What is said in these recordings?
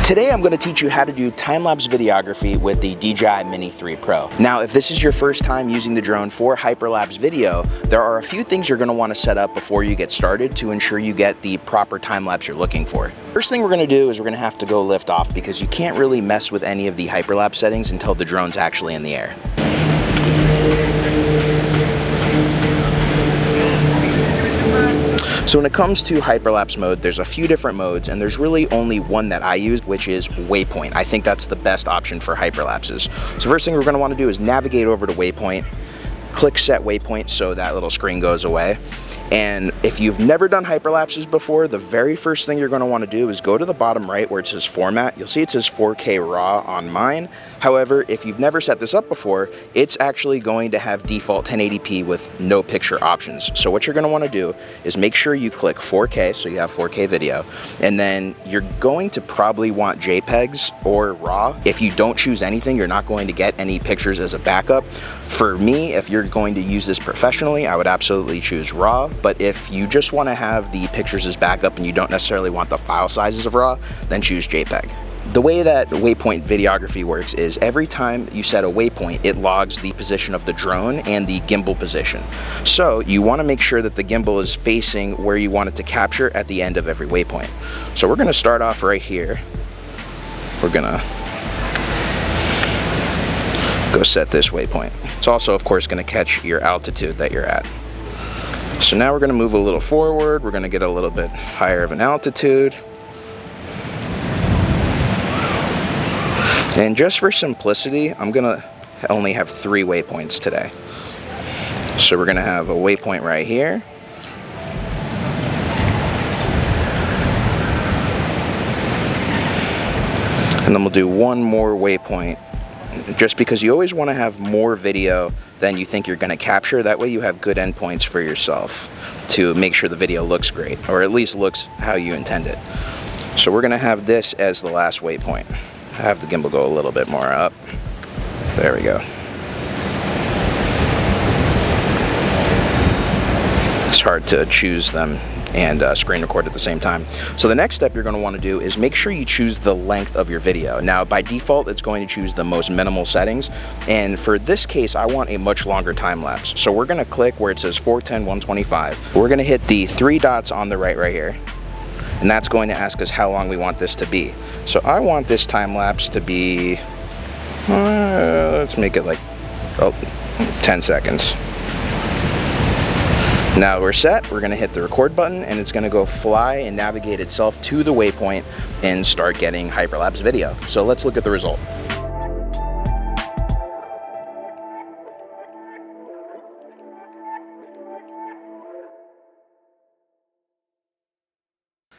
Today I'm going to teach you how to do time-lapse videography with the DJI Mini 3 Pro. Now, if this is your first time using the drone for hyperlapse video, there are a few things you're going to want to set up before you get started to ensure you get the proper time-lapse you're looking for. First thing we're going to do is we're going to have to go lift off because you can't really mess with any of the hyperlapse settings until the drone's actually in the air. So when it comes to hyperlapse mode, there's a few different modes, and there's really only one that I use, which is Waypoint. I think that's the best option for hyperlapses. So first thing we're going to want to do is navigate over to Waypoint, click Set Waypoint so that little screen goes away. And if you've never done hyperlapses before, the very first thing you're going to want to do is go to the bottom right where it says Format. You'll see it says 4K RAW on mine. However, if you've never set this up before, it's actually going to have default 1080p with no picture options. So what you're going to want to do is make sure you click 4K so you have 4K video, and then you're going to probably want JPEGs or RAW. If you don't choose anything, you're not going to get any pictures as a backup. For me, if you're going to use this professionally, I would absolutely choose RAW. But if you just want to have the pictures as backup and you don't necessarily want the file sizes of RAW, then choose JPEG. The way that Waypoint Videography works is every time you set a waypoint, it logs the position of the drone and the gimbal position. So you want to make sure that the gimbal is facing where you want it to capture at the end of every waypoint. So we're going to start off right here. We're going to go set this waypoint. It's also, of course, going to catch your altitude that you're at. So now we're going to move a little forward. We're going to get a little bit higher of an altitude. And just for simplicity, I'm going to only have 3 waypoints today. So we're going to have a waypoint right here. And then we'll do one more waypoint, just because you always want to have more video than you think you're going to capture. That way you have good endpoints for yourself to make sure the video looks great, or at least looks how you intend it. So we're going to have this as the last waypoint. Have the gimbal go a little bit more up. There we go. It's hard to choose them and screen record at the same time. So the next step you're going to want to do is make sure you choose the length of your video. Now by default it's going to choose the most minimal settings, and for this case I want a much longer time lapse. So we're going to click where it says 410 125. We're going to hit the 3 dots on the right here, and that's going to ask us how long we want this to be. So I want this time lapse to be, let's make it like 10 seconds. Now we're set. We're going to hit the record button, and it's going to go fly and navigate itself to the waypoint and start getting hyperlapse video. So let's look at the result.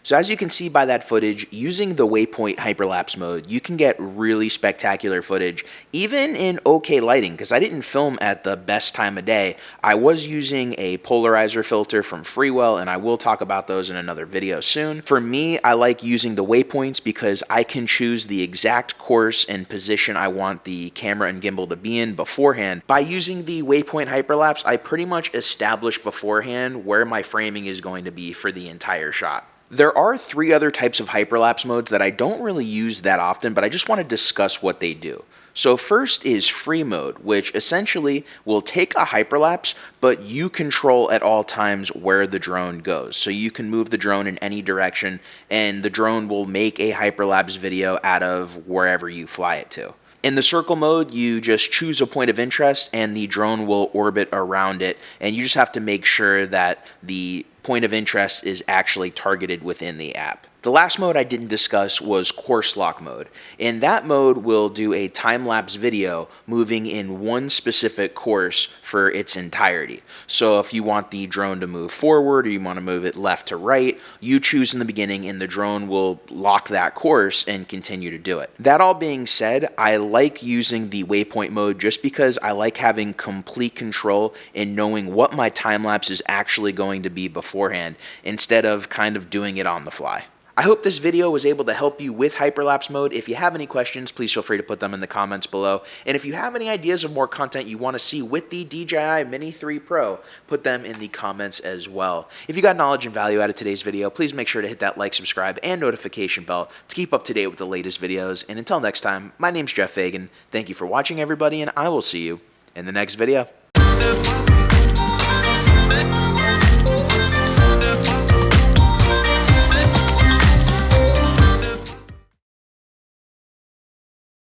So as you can see by that footage, using the Waypoint hyperlapse mode, you can get really spectacular footage, even in okay lighting, because I didn't film at the best time of day. I was using a polarizer filter from Freewell, and I will talk about those in another video soon. For me, I like using the waypoints because I can choose the exact course and position I want the camera and gimbal to be in beforehand. By using the Waypoint hyperlapse, I pretty much establish beforehand where my framing is going to be for the entire shot. There are 3 other types of hyperlapse modes that I don't really use that often, but I just want to discuss what they do. So first is free mode, which essentially will take a hyperlapse, but you control at all times where the drone goes. So you can move the drone in any direction, and the drone will make a hyperlapse video out of wherever you fly it to. In the circle mode, you just choose a point of interest and the drone will orbit around it, and you just have to make sure that the point of interest is actually targeted within the app. The last mode I didn't discuss was course lock mode. In that mode, we'll do a time-lapse video moving in one specific course for its entirety. So if you want the drone to move forward or you want to move it left to right, you choose in the beginning and the drone will lock that course and continue to do it. That all being said, I like using the waypoint mode just because I like having complete control and knowing what my time-lapse is actually going to be beforehand instead of kind of doing it on the fly. I hope this video was able to help you with hyperlapse mode. If you have any questions, please feel free to put them in the comments below. And if you have any ideas of more content you want to see with the DJI Mini 3 Pro, put them in the comments as well. If you got knowledge and value out of today's video, please make sure to hit that like, subscribe, and notification bell to keep up to date with the latest videos. And until next time, my name's Geoff Fagien. Thank you for watching, everybody, and I will see you in the next video.